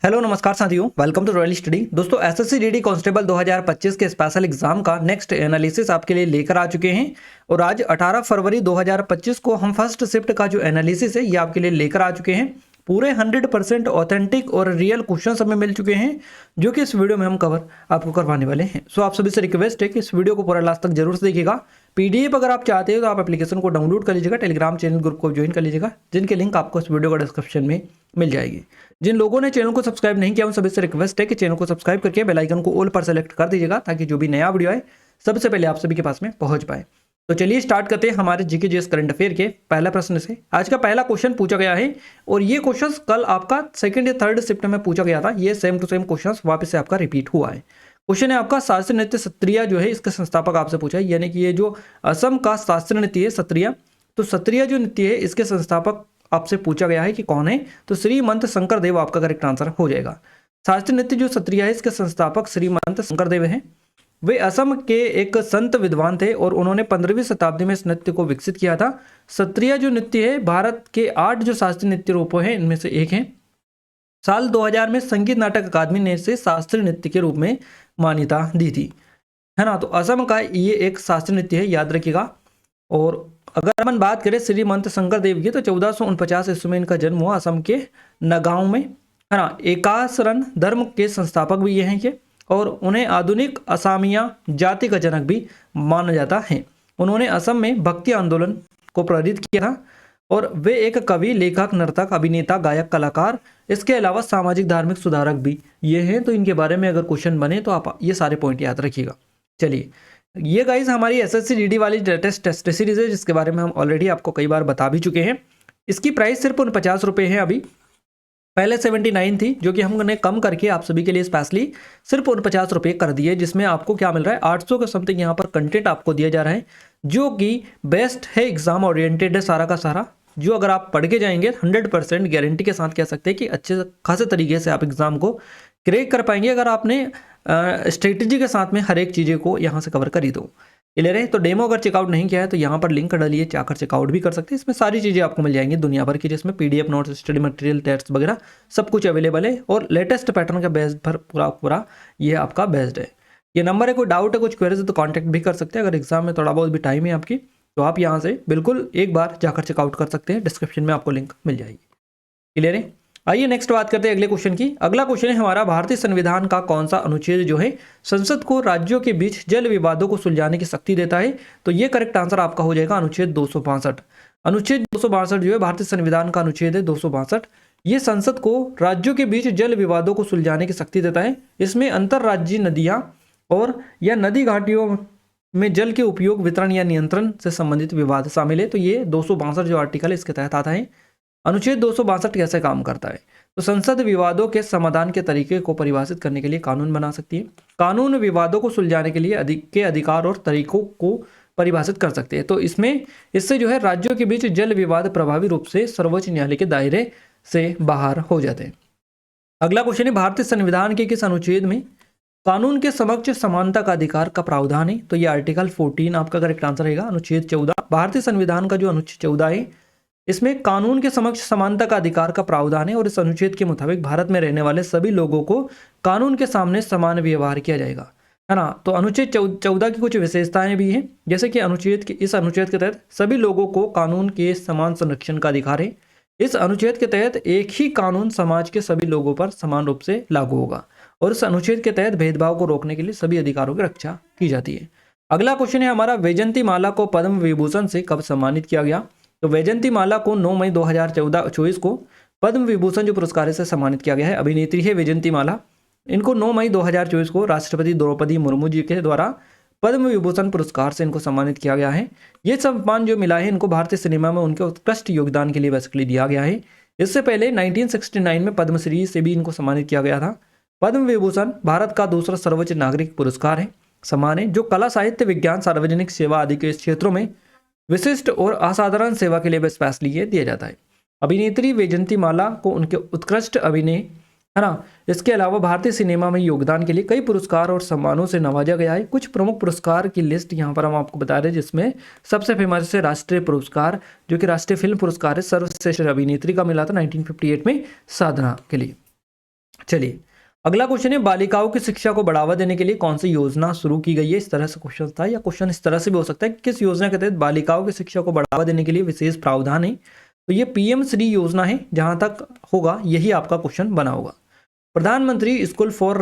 Hello नमस्कार साथियों, welcome to royal study. दोस्तों एसएससी जीडी कांस्टेबल 2025 के स्पेशल एग्जाम का नेक्स्ट एनालिसिस आपके लिए लेकर आ चुके हैं और आज 18 फरवरी 2025 को हम फर्स्ट शिफ्ट का जो एनालिसिस है ये आपके लिए लेकर आ चुके हैं। पूरे 100% ऑथेंटिक और रियल क्वेश्चन हमें मिल चुके हैं जो कि इस वीडियो में हम कवर आपको करवाने वाले हैं। सो आप सभी से रिक्वेस्ट है कि इस वीडियो को पूरा लास्ट तक जरूर से देखिएगा। पीडीएफ अगर आप चाहते हो तो आप एप्लीकेशन को डाउनलोड कर लीजिएगा, टेलीग्राम चैनल ग्रुप को ज्वाइन कर लीजिएगा, जिनके लिंक आपको इस वीडियो का डिस्क्रिप्शन में मिल जाएगी। जिन लोगों ने चैनल को सब्सक्राइब नहीं किया उन सभी से रिक्वेस्ट है कि चैनल को सब्सक्राइब करके बेल आइकन को ऑल पर सेलेक्ट कर दीजिएगा ताकि जो भी नया वीडियो आए सबसे पहले आप सभी के पास में पहुंच पाए। तो चलिए स्टार्ट करते हैं हमारे जीके जीएस करंट अफेयर के पहला प्रश्न से। आज का पहला क्वेश्चन पूछा गया है और ये क्वेश्चन कल आपका सेकंड या थर्ड शिफ्ट में पूछा गया था। ये सेम टू सेम क्वेश्चन वापस से आपका रिपीट हुआ है। क्वेश्चन है आपका शास्त्रीय नृत्य सत्रिया जो है इसके संस्थापक आपसे पूछा है, यानी कि ये जो असम का शास्त्रीय नृत्य है सत्रिया, तो सत्रिया जो नृत्य है इसके संस्थापक आपसे पूछा गया है कि कौन है, तो श्रीमंत शंकरदेव आपका करेक्ट आंसर हो जाएगा। शास्त्रीय नृत्य जो सत्रिया है इसके संस्थापक श्रीमंत शंकरदेव हैं। वे असम के एक संत विद्वान थे और उन्होंने 15वीं शताब्दी में इस नृत्य को विकसित किया था। सत्रिया जो नृत्य है भारत के 8 जो शास्त्रीय नृत्य रूपों हैं इनमें से एक है। साल 2000 में संगीत नाटक अकादमी ने इसे शास्त्रीय नृत्य के रूप में मान्यता दी थी, है ना। तो असम का ये एक शास्त्रीय नृत्य है, याद रखिएगा। और अगर हम बात करें श्रीमंत शंकरदेव की तो 1449 ईस्वी में इनका जन्म हुआ असम के नगांव में, है ना। एकासरण धर्म के संस्थापक भी ये हैं ये, और उन्हें आधुनिक असामिया जाति का जनक भी माना जाता है। उन्होंने असम में भक्ति आंदोलन को प्रेरित किया था और वे एक कवि, लेखक, नर्तक, अभिनेता, गायक, कलाकार, इसके अलावा सामाजिक धार्मिक सुधारक भी ये हैं। तो इनके बारे में अगर क्वेश्चन बने तो आप ये सारे पॉइंट याद रखिएगा। चलिए, ये गाइज हमारी एसएससी जीडी वाली लेटेस्ट टेस्ट सीरीज है जिसके बारे में हम ऑलरेडी आपको कई बार बता भी चुके हैं। इसकी प्राइस सिर्फ 50 रुपये है, अभी पहले 79 थी, जो कि हमने कम करके आप सभी के लिए स्पेशली सिर्फ 50 रुपये कर दिए, जिसमें आपको क्या मिल रहा है 800 के समथिंग यहाँ पर कंटेंट आपको दिया जा रहा है जो कि बेस्ट है, एग्जाम ओरिएंटेड है सारा का सारा, जो अगर आप पढ़ के जाएंगे 100% गारंटी के साथ कह सकते हैं कि अच्छे खासे तरीके से आप एग्जाम को क्रैक कर पाएंगे अगर आपने स्ट्रेटेजी के साथ में हर एक चीज़ें को यहाँ से कवर कर ही दो। क्लियर है। तो डेमो अगर चेकआउट नहीं किया है तो यहाँ पर लिंक डालिए, जाकर चेकआउट भी कर सकते हैं। इसमें सारी चीज़ें आपको मिल जाएंगी दुनिया भर की, जिसमें PDF notes, study material, test वगैरह सब कुछ अवेलेबल है और लेटेस्ट पैटर्न का बेस्ड पर पूरा ये आपका बेस्ड है। ये नंबर है, कोई डाउट है, कुछ क्वेरीज है तो कॉन्टैक्ट भी कर सकते हैं। अगर एग्जाम में थोड़ा बहुत भी टाइम है आपकी तो आप यहाँ से बिल्कुल एक बार जाकर चेकआउट कर सकते हैं, डिस्क्रिप्शन में आपको लिंक मिल जाएगी। क्लियर है। आइए नेक्स्ट बात करते हैं अगले क्वेश्चन की। अगला क्वेश्चन है हमारा, भारतीय संविधान का कौन सा अनुच्छेद जो है संसद को राज्यों के बीच जल विवादों को सुलझाने की शक्ति देता है? तो ये करेक्ट आंसर आपका हो जाएगा अनुच्छेद 262। अनुच्छेद 262 जो है भारतीय संविधान का अनुच्छेद है 262। ये संसद को राज्यों के बीच जल विवादों को सुलझाने की शक्ति देता है। इसमें अंतर्राज्यीय नदियां और या नदी घाटियों में जल के उपयोग, वितरण या नियंत्रण से संबंधित विवाद शामिल है। तो ये 262 जो आर्टिकल है इसके तहत आता है। अनुच्छेद 262 कैसे काम करता है? तो संसद विवादों के समाधान के तरीके को परिभाषित करने के लिए कानून बना सकती है। कानून विवादों को सुलझाने के लिए अधिकार और तरीकों को परिभाषित कर सकते हैं। तो इससे जो है राज्यों के बीच जल विवाद प्रभावी रूप से सर्वोच्च न्यायालय के दायरे से बाहर हो जाते हैं। अगला क्वेश्चन है, भारतीय संविधान के किस अनुच्छेद में कानून के समक्ष समानता का अधिकार का प्रावधान है? तो ये आर्टिकल 14 आपका करेक्ट आंसर रहेगा, अनुच्छेद 14। भारतीय संविधान का जो अनुच्छेद 14 है इसमें कानून के समक्ष समानता का अधिकार का प्रावधान है और इस अनुच्छेद के मुताबिक भारत में रहने वाले सभी लोगों को कानून के सामने समान व्यवहार किया जाएगा, है ना। तो अनुच्छेद 14 की कुछ विशेषताएं भी हैं, जैसे कि इस अनुच्छेद के तहत सभी लोगों को कानून के समान संरक्षण का अधिकार है। इस अनुच्छेद के तहत एक ही कानून समाज के सभी लोगों पर समान रूप से लागू होगा और इस अनुच्छेद के तहत भेदभाव को रोकने के लिए सभी अधिकारों की रक्षा की जाती है। अगला क्वेश्चन है हमारा, वैजयंती माला को पद्म विभूषण से कब सम्मानित किया गया? तो वैजयंती माला को 9 मई 2024 को पद्म विभूषण जो पुरस्कार से सम्मानित किया गया है। अभिनेत्री है वैजयंती माला, इनको 9 मई 2024 को राष्ट्रपति द्रौपदी मुर्मू जी के द्वारा पद्म विभूषण पुरस्कार से इनको सम्मानित किया गया है। ये सम्मान जो मिला है इनको भारतीय सिनेमा में उनके उत्कृष्ट योगदान के लिए बेसिकली दिया गया है। इससे पहले 1969 में पद्मश्री से भी इनको सम्मानित किया गया था। पद्म विभूषण भारत का दूसरा सर्वोच्च नागरिक पुरस्कार है, सम्मान है, जो कला, साहित्य, विज्ञान, सार्वजनिक सेवा आदि के क्षेत्रों में विशिष्ट और असाधारण सेवा के लिए स्पेशली ये दिया जाता है। अभिनेत्री वैजयंती माला को उनके उत्कृष्ट अभिनय, है ना, इसके अलावा भारतीय सिनेमा में योगदान के लिए कई पुरस्कार और सम्मानों से नवाजा गया है। कुछ प्रमुख पुरस्कार की लिस्ट यहाँ पर हम आपको बता रहे हैं, जिसमें सबसे फेमस है राष्ट्रीय पुरस्कार, जो कि राष्ट्रीय फिल्म पुरस्कार है, सर्वश्रेष्ठ अभिनेत्री का मिला था 1958 में साधना के लिए। चलिए अगला क्वेश्चन है, बालिकाओं की शिक्षा को बढ़ावा देने के लिए कौन सी योजना शुरू की गई है। इस तरह से क्वेश्चन था, या क्वेश्चन इस तरह से भी हो सकता है कि किस योजना के तहत बालिकाओं की शिक्षा को बढ़ावा देने के लिए विशेष प्रावधान है। तो ये पीएम श्री योजना है, जहां तक होगा यही आपका क्वेश्चन बना होगा। प्रधानमंत्री स्कूल फॉर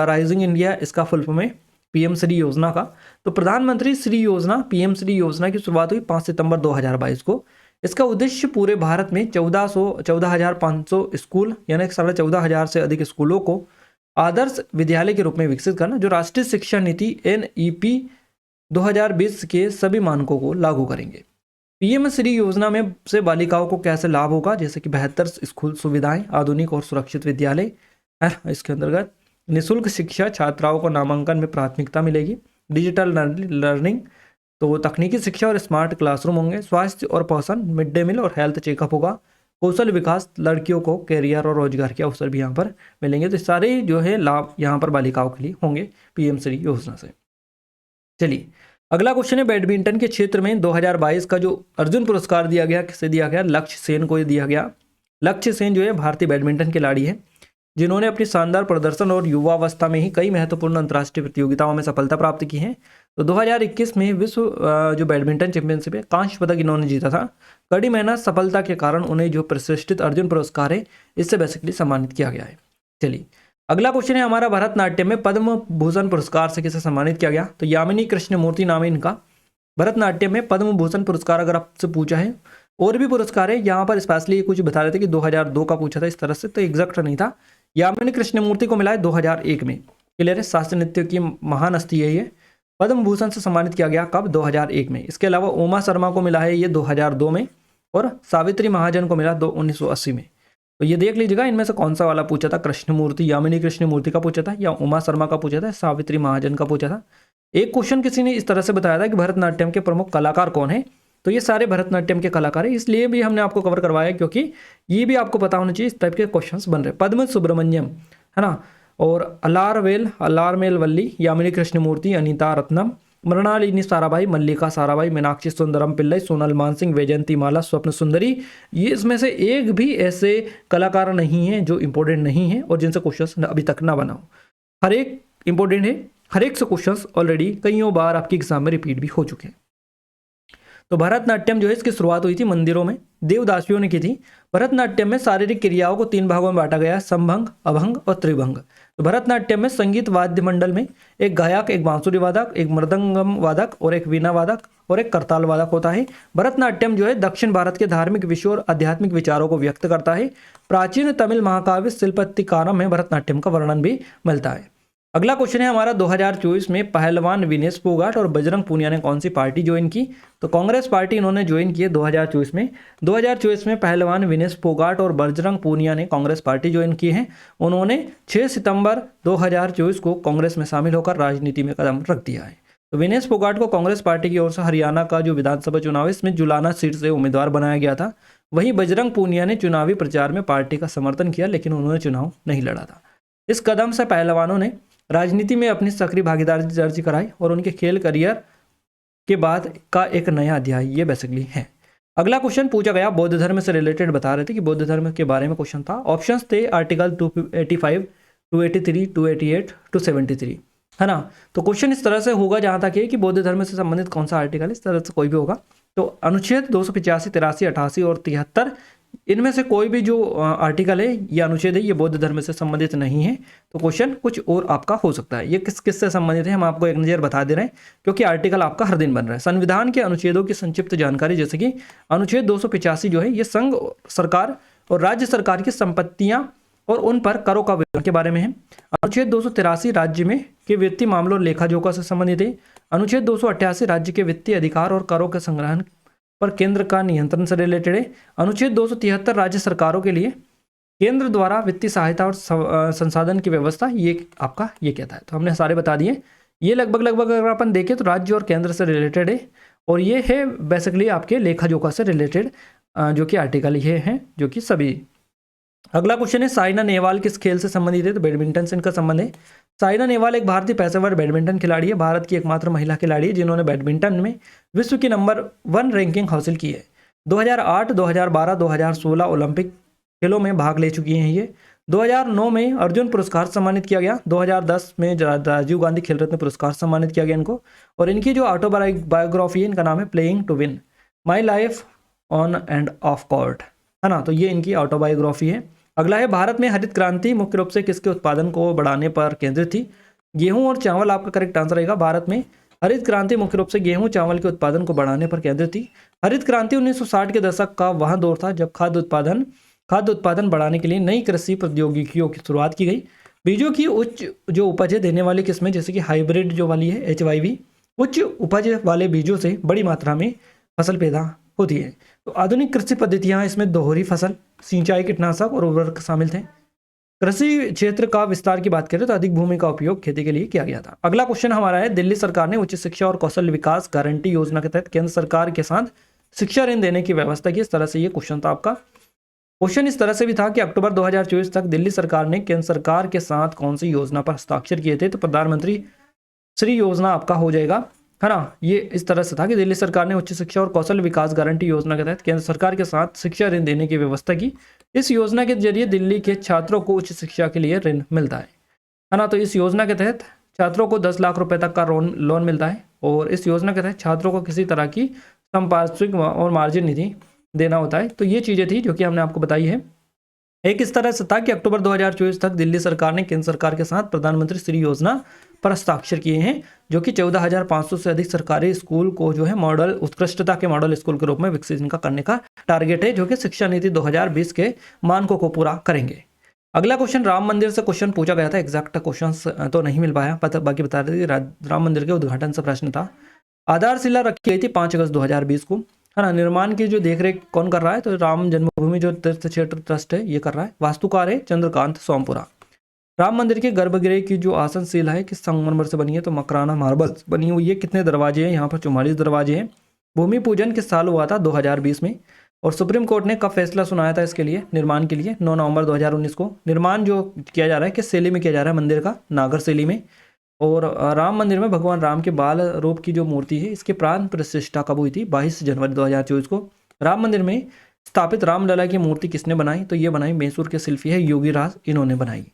राइजिंग इंडिया, इसका फुल फॉर्म है पीएम श्री योजना का। तो प्रधानमंत्री श्री योजना, पीएम श्री योजना की शुरुआत हुई 5 सितंबर 2022 को। इसका उद्देश्य पूरे भारत में 14,500 स्कूल यानी 14,500 से अधिक स्कूलों को आदर्श विद्यालय के रूप में विकसित करना, जो राष्ट्रीय शिक्षा नीति NEP 2020 के सभी मानकों को लागू करेंगे। पीएम श्री योजना में से बालिकाओं को कैसे लाभ होगा, जैसे कि बेहतर स्कूल सुविधाएं, आधुनिक और सुरक्षित विद्यालय है, इसके अंतर्गत निःशुल्क शिक्षा, छात्राओं को नामांकन में प्राथमिकता मिलेगी, डिजिटल लर्निंग, तो तकनीकी शिक्षा और स्मार्ट क्लासरूम होंगे, स्वास्थ्य और पोषण, मिड डे मील और हेल्थ चेकअप होगा, कौशल विकास, लड़कियों को कैरियर और रोजगार के अवसर भी यहाँ पर मिलेंगे। तो सारे जो है लाभ यहाँ पर बालिकाओं के लिए होंगे पीएम श्री योजना से। चलिए अगला क्वेश्चन है, बैडमिंटन के क्षेत्र में 2022 का जो अर्जुन पुरस्कार दिया गया, किसे दिया गया, लक्ष्य सेन को दिया गया। लक्ष्य सेन जो है भारतीय बैडमिंटन खिलाड़ी है, जिन्होंने अपनी शानदार प्रदर्शन और युवावस्था में ही कई महत्वपूर्ण अंतर्राष्ट्रीय प्रतियोगिताओं में सफलता प्राप्त की है। तो 2021 में विश्व जो बैडमिंटन चैंपियनशिप है, कांस्य पदक इन्होंने जीता था। कड़ी मेहनत सफलता के कारण उन्हें जो प्रतिष्ठित अर्जुन पुरस्कार है, इससे बेसिकली सम्मानित किया गया है। चलिए अगला क्वेश्चन है हमारा, भरतनाट्यम में पद्म भूषण पुरस्कार से किसे सम्मानित किया गया। तो यामिनी कृष्णमूर्ति नाम है इनका। भरतनाट्यम में पद्म भूषण पुरस्कार अगर आपसे पूछा है, और भी पुरस्कार है यहाँ पर स्पेशली कुछ बता रहे थे कि 2002 का पूछा था इस तरह से, तो एग्जैक्ट नहीं था। यामिनी कृष्णमूर्ति को मिला है 2001 में। क्लियर है, शास्त्रीय नृत्य की महान हस्ती है ये। पद्म भूषण से सम्मानित किया गया कब, 2001 में। इसके अलावा उमा शर्मा को मिला है ये 2002 में, और सावित्री महाजन को मिला 1980 में। तो ये देख लीजिएगा इनमें से कौन सा वाला पूछा था, कृष्णमूर्ति, यामिनी कृष्णमूर्ति का पूछा था, या उमा शर्मा का पूछा था, सावित्री महाजन का पूछा था। एक क्वेश्चन किसी ने इस तरह से बताया था कि भरतनाट्यम के प्रमुख कलाकार कौन है, तो ये सारे भरतनाट्यम के कलाकार हैं, इसलिए भी हमने आपको कवर करवाया क्योंकि ये भी आपको पता होना चाहिए इस टाइप के क्वेश्चंस बन रहे। पद्म सुब्रमण्यम है ना, और अलारमेल वल्ली, यामिनी कृष्णमूर्ति, अनीता रत्नम, मृणालिनी साराभाई, मल्लिका साराभाई, मीनाक्षी सुंदरम पिल्लई, सोनल मानसिंह, वैजयंती माला, स्वप्न सुंदरी, ये इसमें से एक भी ऐसे कलाकार नहीं है जो इंपॉर्टेंट नहीं है और जिनसे क्वेश्चन अभी तक ना बना हो। हर एक इंपॉर्टेंट है, हर एक से क्वेश्चन ऑलरेडी कईयों बार आपके एग्जाम में रिपीट भी हो चुके हैं। तो भरतनाट्यम जो है इसकी शुरुआत हुई थी मंदिरों में, देवदासियों ने की थी। भरतनाट्यम में शारीरिक क्रियाओं को 3 भागों में बांटा गया है, समभंग, अभंग और त्रिभंग। तो भरतनाट्यम में संगीत वाद्य मंडल में एक गायक, एक बांसुरी वादक, एक मृदंगम वादक और एक वीणा वादक और एक करताल वादक होता है। भरतनाट्यम जो है दक्षिण भारत के धार्मिक विषयों और आध्यात्मिक विचारों को व्यक्त करता है। प्राचीन तमिल महाकाव्य शिल्पतिकारम में भरतनाट्यम का वर्णन भी मिलता है। अगला क्वेश्चन है हमारा, 2024 में पहलवान विनेश फोगाट और बजरंग पूनिया ने कौन सी पार्टी ज्वाइन की। तो कांग्रेस पार्टी इन्होंने ज्वाइन की है 2024 में। 2024 में पहलवान विनेश फोगाट और बजरंग पूनिया ने कांग्रेस पार्टी ज्वाइन की है। उन्होंने 6 सितंबर 2024 को कांग्रेस में शामिल होकर राजनीति में कदम रख दिया है। तो विनेश फोगाट को कांग्रेस पार्टी की ओर से हरियाणा का जो विधानसभा चुनाव है इसमें जुलाना सीट से उम्मीदवार बनाया गया था। वहीं बजरंग पूनिया ने चुनावी प्रचार में पार्टी का समर्थन किया, लेकिन उन्होंने चुनाव नहीं लड़ा था। इस कदम से पहलवानों ने राजनीति में अपनी सक्रिय भागीदारी दर्ज कराई और उनके खेल करियर के बाद का एक नया अध्याय ये बेसिकली है। अगला क्वेश्चन पूछा गया बौद्ध धर्म से रिलेटेड, बता रहे थे कि बौद्ध धर्म के बारे में क्वेश्चन था। ऑप्शंस थे आर्टिकल 285, 283, 288, 273 है ना। तो क्वेश्चन इस तरह से होगा जहां तक है कि बौद्ध धर्म से संबंधित कौन सा आर्टिकल, इस तरह से कोई भी होगा। तो अनुच्छेद 285, 83, 88 और 73, इनमें से कोई भी जो आर्टिकल है या अनुच्छेद है ये बौद्ध धर्म से संबंधित नहीं है। तो क्वेश्चन कुछ और आपका हो सकता है। ये किस से संबंधित है हम आपको एक नज़र बता दे रहे हैं, क्योंकि आर्टिकल आपका हर दिन बन रहा है। संविधान के अनुच्छेदों की संक्षिप्त जानकारी, जैसे कि अनुच्छेद 285 जो है ये संघ सरकार और राज्य सरकार की संपत्तियां और उन पर करों का विवरण के बारे में है। अनुच्छेद 283 राज्य में के वित्तीय मामलों और लेखा जोखा से संबंधित है। अनुच्छेद 288 राज्य के वित्तीय अधिकार और करों के संग्रहण पर केंद्र का नियंत्रण से रिलेटेड है। अनुच्छेद 273 राज्य सरकारों के लिए केंद्र द्वारा वित्तीय सहायता और संसाधन की व्यवस्था, ये आपका ये कहता है। तो हमने सारे बता दिए। ये लगभग अगर अपन देखें तो राज्य और केंद्र से रिलेटेड है, और ये है बेसिकली आपके लेखा जोखा से रिलेटेड जो कि आर्टिकल ये हैं जो कि सभी। अगला क्वेश्चन है, साइना नेहवाल किस खेल से संबंधित है। तो बैडमिंटन से इनका संबंध है। साइना नेहवाल एक भारतीय पेशेवर बैडमिंटन खिलाड़ी है। भारत की एकमात्र महिला खिलाड़ी है जिन्होंने बैडमिंटन में विश्व की नंबर 1 रैंकिंग हासिल की है। 2008, 2012, 2016 ओलंपिक खेलों में भाग ले चुकी हैं ये। 2009 में अर्जुन पुरस्कार सम्मानित किया गया। 2010 में राजीव गांधी खेल रत्न पुरस्कार सम्मानित किया गया इनको। और इनकी जो ऑटोबायोग्राफी है, इनका नाम है playing to win, my life on and off court, है ना। तो ये इनकी ऑटोबायोग्राफी है। अगला है, भारत में हरित क्रांति मुख्य रूप से किसके उत्पादन को बढ़ाने पर केंद्रित थी? गेहूं और चावल आपका करेक्ट आंसर रहेगा। भारत में हरित क्रांति मुख्य रूप से गेहूं चावल के उत्पादन को बढ़ाने पर केंद्रित थी। हरित क्रांति 1960 के दशक का वह दौर था जब खाद्य उत्पादन बढ़ाने के लिए नई कृषि प्रौद्योगिकियों की शुरुआत की गई। बीजों की उच्च जो उपज देने वाली किस्में, जैसे कि हाइब्रिड जो वाली है HYV, उच्च उपज वाले बीजों से बड़ी मात्रा में फसल पैदा होती है। तो आधुनिक कृषि पद्धतियां, इसमें दोहरी फसल, सिंचाई, कीटनाशक और उर्वरक शामिल थे। कृषि क्षेत्र का विस्तार की बात करें तो अधिक भूमि का उपयोग खेती के लिए किया गया था। अगला क्वेश्चन हमारा है, दिल्ली सरकार ने उच्च शिक्षा और कौशल विकास गारंटी योजना के तहत केंद्र सरकार के साथ शिक्षा ऋण देने की व्यवस्था की। इस तरह से ये क्वेश्चन था आपका। क्वेश्चन इस तरह से भी था कि अक्टूबर 2024 तक दिल्ली सरकार ने केंद्र सरकार के साथ कौन सी योजना पर हस्ताक्षर किए थे? तो प्रधानमंत्री श्री योजना आपका हो जाएगा, है ना। ये इस तरह से था कि दिल्ली सरकार ने उच्च शिक्षा और कौशल विकास गारंटी योजना के तहत केंद्र सरकार के साथ शिक्षा ऋण देने की व्यवस्था की। इस योजना के जरिए दिल्ली के छात्रों को उच्च शिक्षा के लिए ऋण मिलता है ना। तो इस योजना के तहत छात्रों को 10 लाख रुपए तक का लोन मिलता है। और इस योजना के तहत छात्रों को किसी तरह की संपार्श्विक और मार्जिन निधि देना होता है। तो ये चीज़ें थी जो कि हमने आपको बताई है। एक इस तरह से था कि अक्टूबर 2024 तक दिल्ली सरकार ने केंद्र सरकार के साथ प्रधानमंत्री श्री योजना पर हस्ताक्षर किए हैं, जो कि 14,500 से अधिक सरकारी स्कूल को जो है मॉडल, उत्कृष्टता के मॉडल स्कूल के रूप में विकसित इनका करने का टारगेट है, जो कि शिक्षा नीति 2020 के मानकों को पूरा करेंगे। अगला क्वेश्चन राम मंदिर से क्वेश्चन पूछा गया था। एग्जैक्ट क्वेश्चन तो नहीं मिल पाया, बाकी बता रहे थे। राम मंदिर के उद्घाटन से प्रश्न था। आधारशिला रखी गई थी 5 अगस्त 2020 को, है ना। निर्माण की जो देखरेख कौन कर रहा है? तो राम जन्मभूमि जो तीर्थ क्षेत्र ट्रस्ट है ये कर रहा है। वास्तुकार है चंद्रकांत सोमपुरा। राम मंदिर के गर्भगृह की जो आसनशिला है किस संगमरमर से बनी है? तो मकराना मार्बल बनी हुई है। कितने दरवाजे हैं? यहाँ पर 44 दरवाजे हैं। भूमि पूजन किस साल हुआ था? 2020 में। और सुप्रीम कोर्ट ने कब फैसला सुनाया था इसके लिए, निर्माण के लिए? 9 नवंबर 2019 को। निर्माण जो किया जा रहा है किस शैली में किया जा रहा है? मंदिर का नागर शैली में। और राम मंदिर में भगवान राम के बाल रूप की जो मूर्ति है इसकी प्राण प्रतिष्ठा कब हुई थी? 22 जनवरी 2024 को। राम मंदिर में स्थापित रामलला की मूर्ति किसने बनाई? तो ये बनाई मैसूर के शिल्पी है योगी राज, इन्होंने बनाई।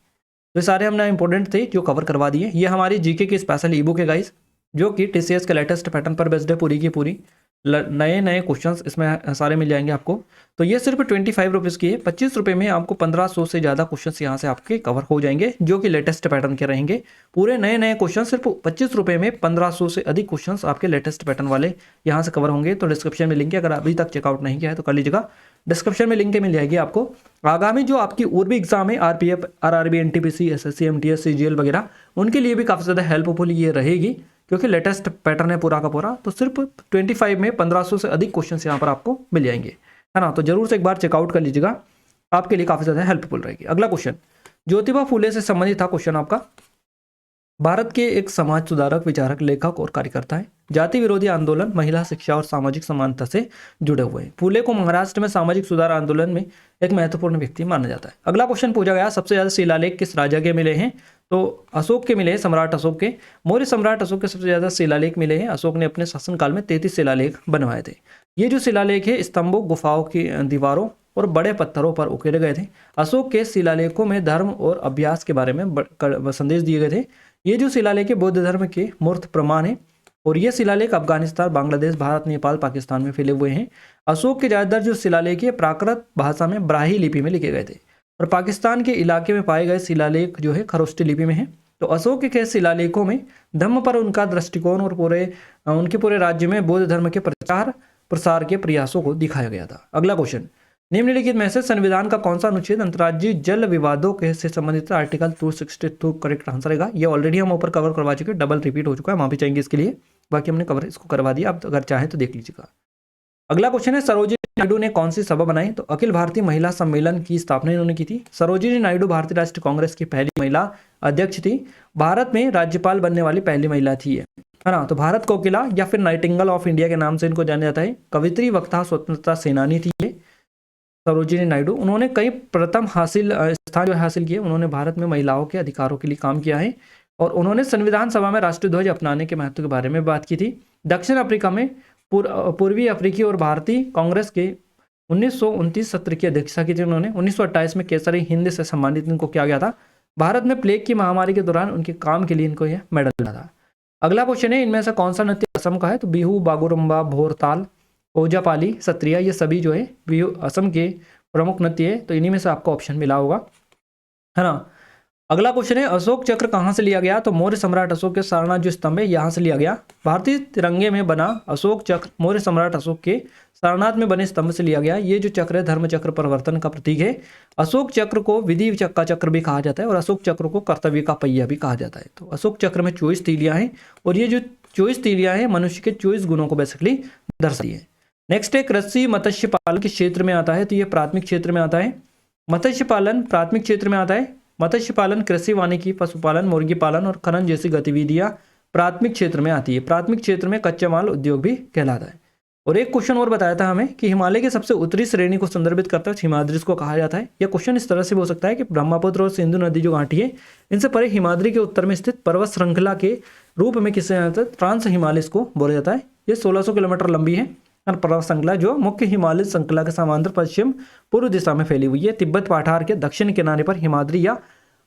तो सारे हमने इंपॉर्टेंट थे जो कवर करवा दिए। ये हमारी जीके की स्पेशल ई बुक है गाइस, जो कि TCS के लेटेस्ट पैटर्न पर बेस्ड है पूरी की पूरी। नए क्वेश्चंस इसमें सारे मिल जाएंगे आपको। तो ये सिर्फ 25 रुपीज़ की है। 25 रुपये में आपको 1500 से ज़्यादा क्वेश्चंस यहाँ से आपके कवर हो जाएंगे, जो कि लेटेस्ट पैटर्न के रहेंगे। पूरे नए क्वेश्चन सिर्फ 25 रुपये में 1500 से अधिक क्वेश्चंस आपके लेटेस्ट पैटर्न वाले यहाँ से कवर होंगे। तो डिस्क्रिप्शन में लिंक है, अगर अभी तक चेकआउट नहीं किया है तो कर लीजिएगा। डिस्क्रिप्शन में लिंक मिल जाएगी आपको। आगामी जो आपकी और भी एग्जाम है RPF, RRB, NTPC, SSC, MTS, CGL वगैरह, उनके लिए भी काफ़ी ज़्यादा हेल्पफुल ये रहेगी, क्योंकि लेटेस्ट पैटर्न है पूरा का पूरा। तो सिर्फ 25 में 1500 से अधिक क्वेश्चन यहाँ पर आपको मिल जाएंगे, है ना। तो जरूर से एक बार चेकआउट कर लीजिएगा, आपके लिए काफ़ी ज़्यादा हेल्पफुल रहेगी। अगला क्वेश्चन ज्योतिबा फूले से संबंधित था क्वेश्चन आपका। भारत के एक समाज सुधारक, विचारक, लेखक और कार्यकर्ता है। जाति विरोधी आंदोलन, महिला शिक्षा और सामाजिक समानता से जुड़े हुए हैं। फूले को महाराष्ट्र में सामाजिक सुधार आंदोलन में एक महत्वपूर्ण व्यक्ति माना जाता है। अगला क्वेश्चन पूछा गया, सबसे ज्यादा शिलालेख किस राजा के मिले हैं? तो अशोक के मिले हैं, सम्राट अशोक के। मौर्य सम्राट अशोक के सबसे ज्यादा शिलालेख मिले हैं। अशोक ने अपने शासनकाल में 33 शिलालेख बनवाए थे। ये जो शिलालेख है स्तंभों, गुफाओं की दीवारों और बड़े पत्थरों पर उकेरे गए थे। अशोक के शिलालेखों में धर्म और अभ्यास के बारे में संदेश दिए गए थे। ये जो शिलालेख है बौद्ध धर्म के मूर्त प्रमाण है। और ये शिलालेख अफगानिस्तान, बांग्लादेश, भारत, नेपाल, पाकिस्तान में फैले हुए हैं। अशोक के ज्यादातर जो शिलालेख है प्राकृत भाषा में ब्राही लिपि में लिखे गए थे। और पाकिस्तान के इलाके में पाए गए शिलालेख जो है खरोष्टी लिपि में है। तो अशोक के शिलालेखों में धम्म पर उनका दृष्टिकोण और उनके पूरे राज्य में बौद्ध धर्म के प्रचार प्रसार के प्रयासों को दिखाया गया था। अगला क्वेश्चन, निम्नलिखित में से संविधान का कौन सा अनुच्छेद अंतर्राज्यीय जल विवादों के से संबंधित है? आर्टिकल 262 करेक्ट आंसर रहेगा। ये ऑलरेडी हम ऊपर कवर करवा चुके हैं, डबल रिपीट हो चुका है, माफी चाहेंगे इसके लिए। बाकी हमने कवर इसको करवा दिया, आप अगर चाहें तो देख लीजिएगा। अगला क्वेश्चन है, सरोजिनी नायडू ने कौन सी सभा बनाई? तो अखिल भारतीय महिला सम्मेलन की स्थापना इन्होंने की थी। सरोजिनी नायडू भारतीय राष्ट्रीय कांग्रेस की पहली महिला अध्यक्ष थी। भारत में राज्यपाल बनने वाली पहली महिला थी, है ना। तो भारत कोकिला या फिर नाइटिंगेल ऑफ इंडिया के नाम से इनको जाना जाता है। कवित्री, वक्ता, स्वतंत्रता सेनानी थी ये सरोजिनी नायडू। उन्होंने कई प्रथम स्थान जो हासिल किए। उन्होंने भारत में महिलाओं के अधिकारों के लिए काम किया है। और उन्होंने संविधान सभा में राष्ट्रीय ध्वज अपनाने के महत्व के बारे में बात की थी। दक्षिण अफ्रीका में पूर्वी अफ्रीकी और भारतीय कांग्रेस के 1929 सत्र की अध्यक्षता की थी उन्होंने। 1928 में केसरी हिंद से सम्मानित इनको किया गया था। भारत में प्लेग की महामारी के दौरान उनके काम के लिए इनको यह मेडल मिला था। अगला क्वेश्चन है, इनमें से कौन सा नृत्य असम का है? तो बिहू, बागुरुम्बा, भोरताल, ओजापाली, सत्रिया, ये सभी जो है बिहू असम के प्रमुख नृत्य है। तो इन्हीं में से आपको ऑप्शन मिला होगा, है ना। अगला क्वेश्चन है, अशोक चक्र कहाँ से लिया गया? तो मौर्य सम्राट अशोक के सारनाथ जो स्तंभ है यहाँ से लिया गया। भारतीय तिरंगे में बना अशोक चक्र मौर्य सम्राट अशोक के सारनाथ में बने स्तंभ से लिया गया। ये जो चक्र है धर्म चक्र परिवर्तन का प्रतीक है। अशोक चक्र को विधि का चक्र भी कहा जाता है और अशोक चक्र को कर्तव्य का पहिया भी कहा जाता है। तो अशोक चक्र में 24 तीलियां हैं और ये जो 24 तीलियां हैं मनुष्य के 24 गुणों को बेसिकली दर्शाती है। नेक्स्ट है, कृषि मत्स्य पालन किस क्षेत्र में आता है? तो ये प्राथमिक क्षेत्र में आता है। मत्स्य पालन प्राथमिक क्षेत्र में आता है। मत्स्य पालन, कृषि वानिकी, पशुपालन, मुर्गी पालन और खनन जैसी गतिविधियां प्राथमिक क्षेत्र में आती है। प्राथमिक क्षेत्र में कच्चा माल उद्योग भी कहलाता है। और एक क्वेश्चन और बताया था हमें कि हिमालय की सबसे उत्तरी श्रेणी को संदर्भित करता है हिमाद्री को कहा जाता है। यह क्वेश्चन इस तरह से हो सकता है कि ब्रह्मपुत्र और सिंधु नदी जो घाटी है इनसे परे हिमाद्री के उत्तर में स्थित पर्वत श्रृंखला के रूप में किसे जाता है? ट्रांस हिमालय को बोला जाता है। ये 1600 किलोमीटर लंबी है पर्वत श्रृंखला जो मुख्य हिमालय श्रृंखला के समांतर पश्चिम पूर्व दिशा में फैली हुई है। तिब्बत पठार के दक्षिण किनारे पर हिमाद्री या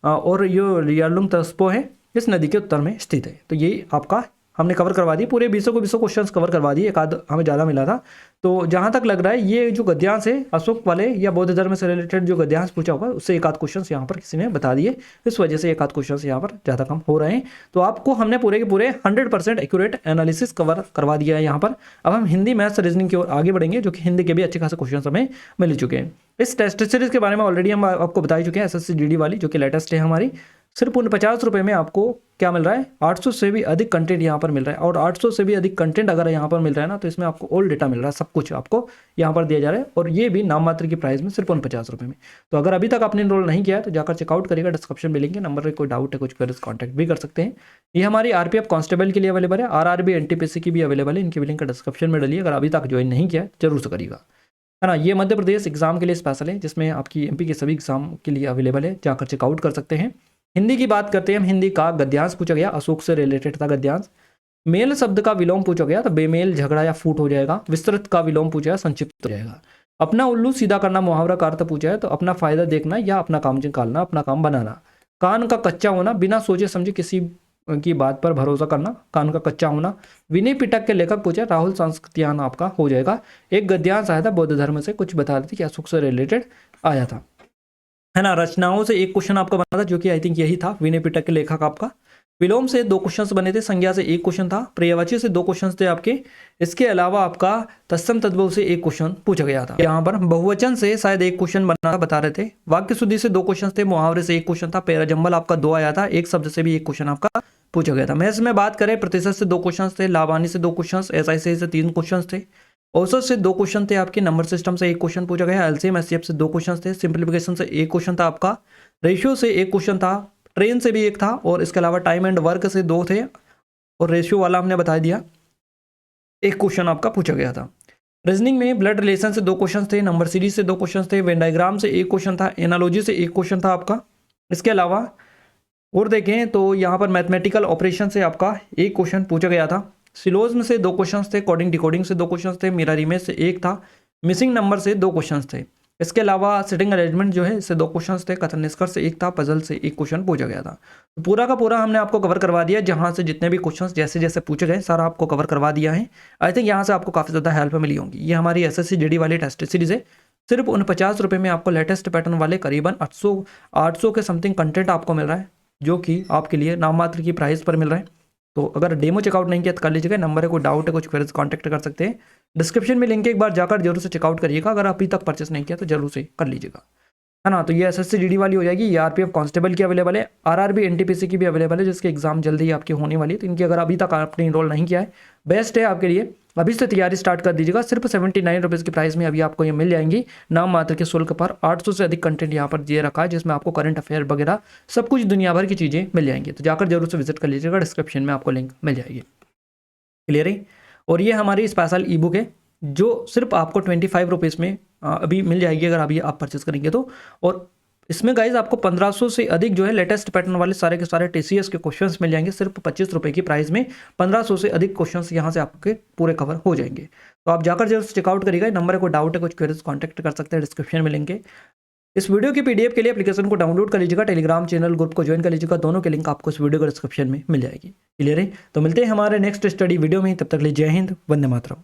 और यो यालुंग तस्पो है इस नदी के उत्तर में स्थित है। तो ये आपका हमने कवर करवा दिए, पूरे 20 क्वेश्चन कवर करवा दिए। एक आध हमें ज़्यादा मिला था। तो जहाँ तक लग रहा है ये जो गद्यांश है अशोक वाले या बौद्ध धर्म से रिलेटेड जो गद्यांश पूछा होगा उससे एक आध क्वेश्चन यहाँ पर किसी ने बता दिए, इस वजह से एक आध क्वेश्चन यहाँ पर ज़्यादा कम हो रहे हैं। तो आपको हमने पूरे के पूरे 100% एक्यूरेट एनालिसिस कवर करवा दिया है यहाँ पर। अब हम हिंदी मैथ्स रीजनिंग की ओर आगे बढ़ेंगे, जो कि हिंदी के भी अच्छे खासे क्वेश्चन हमें मिल चुके हैं। इस टेस्ट सीरीज के बारे में ऑलरेडी हम आपको बता चुके हैं, SSC GD वाली जो कि लेटेस्ट है हमारी। सिर्फ 50 रुपये में आपको क्या मिल रहा है? 800 से भी अधिक कंटेंट यहाँ पर मिल रहा है। और 800 से भी अधिक कंटेंट अगर यहाँ पर मिल रहा है ना, तो इसमें आपको ऑल डेटा मिल रहा है, सब कुछ आपको यहाँ पर दिया जा रहा है। और ये भी नाम मात्र की प्राइस में सिर्फ 50 रुपये में। तो अगर अभी तक आपने इनरोल नहीं किया है तो जाकर चेकआउट करिएगा, डिस्क्रिप्शन में लिंक है, नंबर पर कोई डाउट है कुछ कर कॉन्टैक्ट भी कर सकते हैं। ये हमारी RPF कांस्टेबल के लिए अवेलेबल है, RRB NTPC की भी अवेलेबल है। इनकी भी लिंक डिस्क्रिप्शन में डालिए। अगर अभी तक ज्वाइन नहीं किया है जरूर से करिएगा, है ना। ये मध्य प्रदेश एग्जाम के लिए स्पेशल है, जिसमें आपकी MP के सभी एग्जाम के लिए अवेलेबल है, जाकर चेकआउट कर सकते हैं। हिंदी की बात करते हैं हम। हिंदी का गद्यांश पूछा गया, अशोक से रिलेटेड था गद्यांश। मेल शब्द का विलोम पूछा गया तो बेमेल, झगड़ा या फूट हो जाएगा। विस्तृत का विलोम पूछा है, संक्षिप्त हो जाएगा। अपना उल्लू सीधा करना मुहावरा का अर्थ पूछा है तो अपना फायदा देखना या अपना काम निकालना, अपना काम बनाना। कान का कच्चा होना, बिना सोचे समझे किसी की बात पर भरोसा करना, कान का कच्चा होना। विनय पिटक के लेखक पूछा, राहुल संस्कृतियान आपका हो जाएगा। एक गद्यांश आया था बौद्ध धर्म से, कुछ बता देते कि अशोक से रिलेटेड आया था, है ना। रचनाओं से एक क्वेश्चन आपका बना था जो कि आई थिंक यही था, विनय पिटक के लेखक आपका। विलोम से 2 क्वेश्चन बने थे, संज्ञा से 1 क्वेश्चन था, पर्यायवाची से 2 क्वेश्चन थे आपके। इसके अलावा आपका तत्सम तद्भव से 1 क्वेश्चन पूछा गया था। यहाँ पर बहुवचन से शायद 1 क्वेश्चन बना बता रहे थे। वाक्य शुद्धि से 2 क्वेश्चन थे, मुहावरे से 1 क्वेश्चन था, पैराजंबल आपका 2 आया था, एक शब्द से भी 1 क्वेश्चन आपका पूछा गया था। मैथ्स में बात करें, प्रतिशत से 2 क्वेश्चन थे, लाभानी से 2 क्वेश्चन, SI से 3 क्वेश्चन थे, औसत से 2 क्वेश्चन थे आपके, नंबर सिस्टम से 1 क्वेश्चन पूछा गया, LCM SCF से 2 क्वेश्चन थे, सिंप्लीफिकेशन से 1 क्वेश्चन था आपका, रेशियो से 1 क्वेश्चन था, ट्रेन से भी 1 था, और इसके अलावा टाइम एंड वर्क से 2 थे, और रेशियो वाला हमने बता दिया 1 क्वेश्चन आपका पूछा गया था। रीजनिंग में ब्लड रिलेशन से 2 क्वेश्चन थे, नंबर सीरीज से 2 क्वेश्चन थे, वेन डायग्राम से 1 क्वेश्चन था, एनालॉजी से 1 क्वेश्चन था आपका। इसके अलावा और देखें तो यहाँ पर मैथमेटिकल ऑपरेशन से आपका 1 क्वेश्चन पूछा गया था, सिलोज्म से 2 क्वेश्चन थे, कोडिंग डिकोडिंग से 2 क्वेश्चन थे, मिरर इमेज से 1 था, मिसिंग नंबर से 2 क्वेश्चन थे। इसके अलावा सिटिंग अरेंजमेंट जो है इससे 2 क्वेश्चन थे, कथन निष्कर्ष से 1 था, पजल से 1 क्वेश्चन पूछा गया था। तो पूरा का पूरा हमने आपको कवर करवा दिया, जहाँ से जितने भी क्वेश्चन जैसे जैसे पूछे गए सारा आपको कवर करवा दिया है। आई थिंक यहाँ से आपको काफ़ी ज़्यादा हेल्प मिली होगी। ये हमारी SSC GD वाली टेस्ट सीरीज है। सिर्फ 49 रुपये में आपको लेटेस्ट पैटर्न वाले करीबन 800 के समथिंग कंटेंट आपको मिल रहा है, जो कि आपके लिए नाम मात्र की प्राइस पर मिल रहा है। तो अगर डेमो चेकआउट नहीं किया तो कर लीजिएगा, नंबर है, कोई डाउट है कुछ फिर कॉन्टैक्ट कर सकते हैं, डिस्क्रिप्शन में लिंक है, एक बार जाकर जरूर से चेकआउट करिएगा। अगर अभी तक परचेस नहीं किया तो जरूर से कर लीजिएगा, है ना। तो ये SSC GD वाली हो जाएगी, ये RPF कांस्टेबल की अवेलेबल है, RRB NTPC की भी अवेलेबल है, जिसकी एग्जाम जल्दी ही आपकी होने वाली है। तो इनकी अगर अभी तक आपने इनरोल नहीं किया है, बेस्ट है आपके लिए, अभी से तैयारी स्टार्ट कर दीजिएगा। सिर्फ 79 रुपीज़ की प्राइस में अभी आपको ये मिल जाएंगी, नाम मात्र के शुल्क पर। 800 से अधिक कंटेंट यहाँ पर दिए रखा है, जिसमें आपको करंट अफेयर वगैरह सब कुछ दुनिया भर की चीज़ें मिल जाएंगी। तो जाकर जरूर से विजिट कर लीजिएगा, डिस्क्रिप्शन में आपको लिंक मिल जाएगी। क्लियर है। और ये हमारी स्पेशल ई बुक है जो सिर्फ आपको 25 रुपीज़ में अभी मिल जाएगी, अगर अभी आप परचेस करेंगे तो। और इसमें गाइज आपको 1500 से अधिक जो है लेटेस्ट पैटर्न वाले सारे के सारे TCS के क्वेश्चंस मिल जाएंगे, सिर्फ 25 रुपये की प्राइस में 1500 से अधिक क्वेश्चंस यहाँ से आपके पूरे कवर हो जाएंगे। तो आप जाकर जरूर चेकआउट करिएगा। नंबर है, कोई डाउट है, कुछ क्वेरीज कॉन्टैक्ट कर सकते हैं, डिस्क्रिप्शन में लिंक है। इस वीडियो की पीडीएफ के लिए एप्लीकेशन को डाउनलोड कर लीजिएगा, टेलीग्राम चैनल ग्रुप को ज्वाइन कर लीजिएगा, दोनों के लिंक आपको इस वीडियो के डिस्क्रिप्शन में मिल जाएगी। क्लियर है? तो मिलते हैं हमारे नेक्स्ट स्टडी वीडियो में, तब तक के लिए जय हिंद, वंदे मातरम।